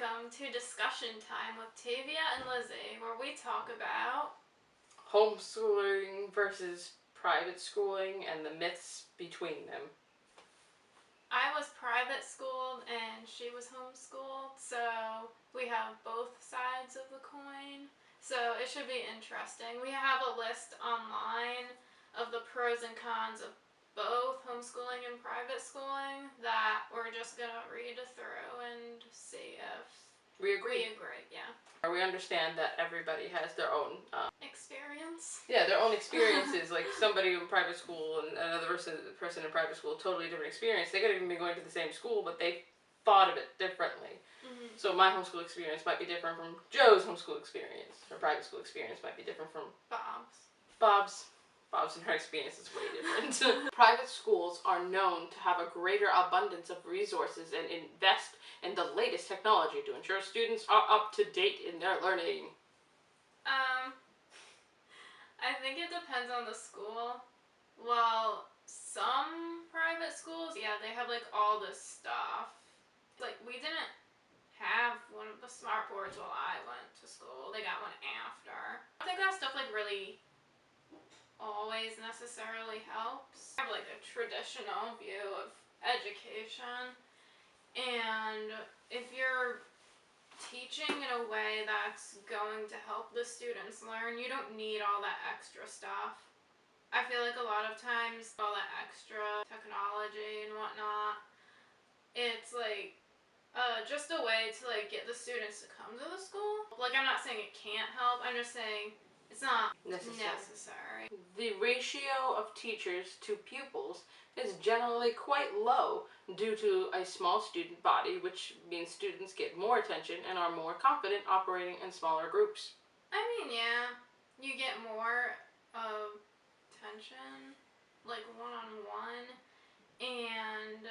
welcome to Discussion Time with Tavia and Lizzie, where we talk about homeschooling versus private schooling and the myths between them. I was private schooled and she was homeschooled, so we have both sides of the coin. So it should be interesting. We have a list online of the pros and cons of both homeschooling and private schooling that we're just gonna read through and see if We agree. Yeah. We understand that everybody has their own experience. Yeah, their own experiences. Like somebody in private school and another person in private school, totally different experience. They could have even been going to the same school, but they thought of it differently. Mm-hmm. So my homeschool experience might be different from Joe's homeschool experience. Her private school experience might be different from Bob's and her experience is way different. Private schools are known to have a greater abundance of resources and invest in the latest technology to ensure students are up to date in their learning. I think it depends on the school. Well, some private schools, yeah, they have like all this stuff. Like we didn't have one of the smart boards while I went to school. They got one after. I think that stuff like really always necessarily helps. I have like a traditional view of education, and if you're teaching in a way that's going to help the students learn, you don't need all that extra stuff. I feel like a lot of times all that extra technology and whatnot, it's like just a way to like get the students to come to the school. Like I'm not saying it can't help, I'm just saying it's not necessary. The ratio of teachers to pupils is generally quite low due to a small student body, which means students get more attention and are more confident operating in smaller groups. I mean, yeah, you get more attention, like one-on-one, and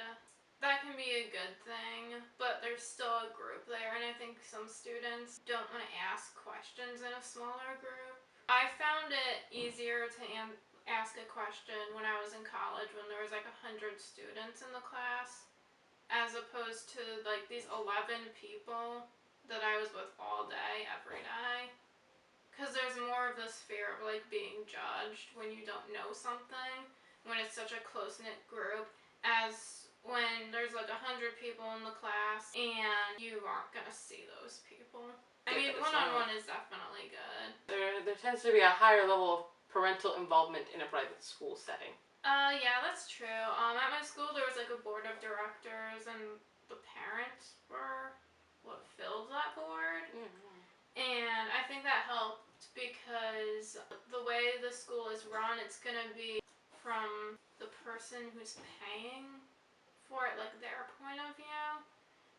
that can be a good thing, but there's still a group there, and I think some students don't want to ask questions in a smaller group. I found it easier to ask a question when I was in college when there was like 100 students in the class, as opposed to like these 11 people that I was with all day, every day. Because there's more of this fear of like being judged when you don't know something, when it's such a close-knit group, as when there's like 100 people in the class and you aren't gonna see those people. I mean, one-on-one is definitely good. There tends to be a higher level of parental involvement in a private school setting. Yeah, that's true. At my school there was like a board of directors, and the parents were what filled that board. Mm-hmm. And I think that helped because the way the school is run, it's gonna be from the person who's paying for it, like their point of view,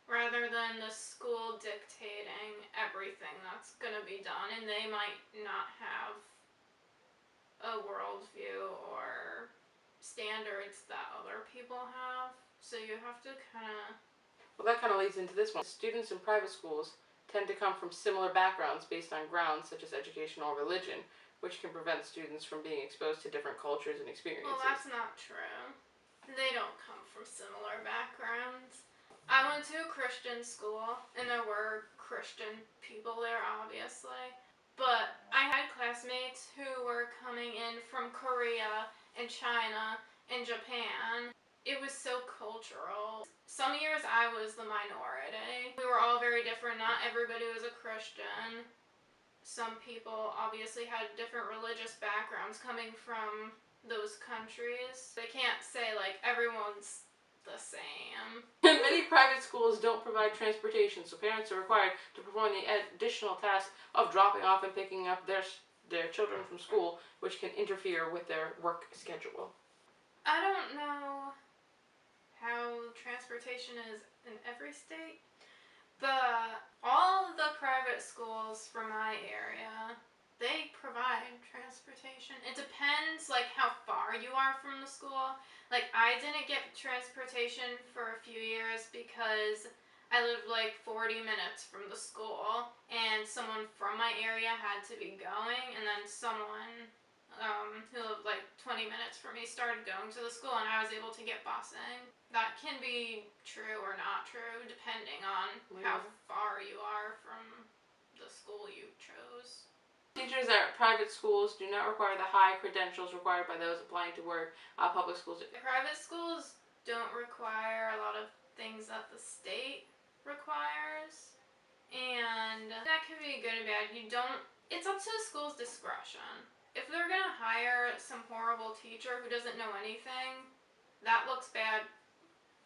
rather than the school dictating everything that's gonna be done, and they might not have a worldview or standards that other people have, so you have to Well, that kind of leads into this one. Students in private schools tend to come from similar backgrounds based on grounds such as education or religion, which can prevent students from being exposed to different cultures and experiences. Well, that's not true. They don't come from similar backgrounds. I went to a Christian school, and there were Christian people there, obviously. But I had classmates who were coming in from Korea and China and Japan. It was so cultural. Some years I was the minority. We were all very different. Not everybody was a Christian. Some people obviously had different religious backgrounds coming from those countries. They can't say like everyone's the same. Many private schools don't provide transportation, so parents are required to perform the additional task of dropping off and picking up their children from school, which can interfere with their work schedule. I don't know how transportation is in every state, but all of the private schools from my area, they provide transportation. It depends like how far you are from the school. Like I didn't get transportation for a few years because I lived like 40 minutes from the school, and someone from my area had to be going, and then someone who lived like 20 minutes from me started going to the school, and I was able to get busing. That can be true or not true depending on how far you Teachers at private schools do not require the high credentials required by those applying to work at public schools. Private schools don't require a lot of things that the state requires, and that can be good and bad. It's up to the school's discretion. If they're gonna hire some horrible teacher who doesn't know anything, that looks bad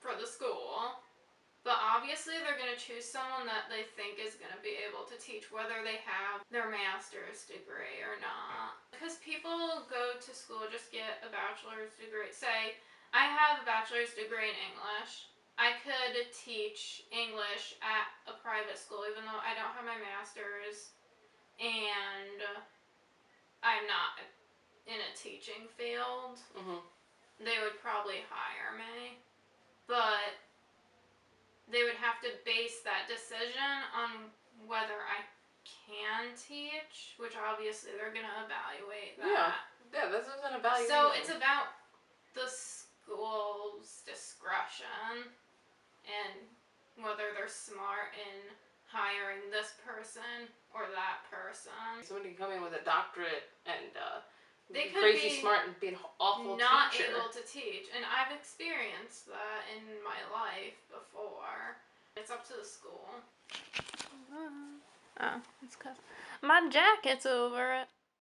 for the school. But obviously they're going to choose someone that they think is going to be able to teach, whether they have their master's degree or not. Because people go to school, just get a bachelor's degree. Say, I have a bachelor's degree in English. I could teach English at a private school even though I don't have my master's and I'm not in a teaching field. Mm-hmm. They would probably hire me. But they would have to base that decision on whether I can teach, which obviously they're going to evaluate that. Yeah, this is an evaluation. So it's about the school's discretion and whether they're smart in hiring this person or that person. Somebody can come in with a doctorate and they be could crazy be smart and be an awful not teacher. able to teach, and I've experienced that in my life before. It's up to the school. Oh, it's because my jacket's over it.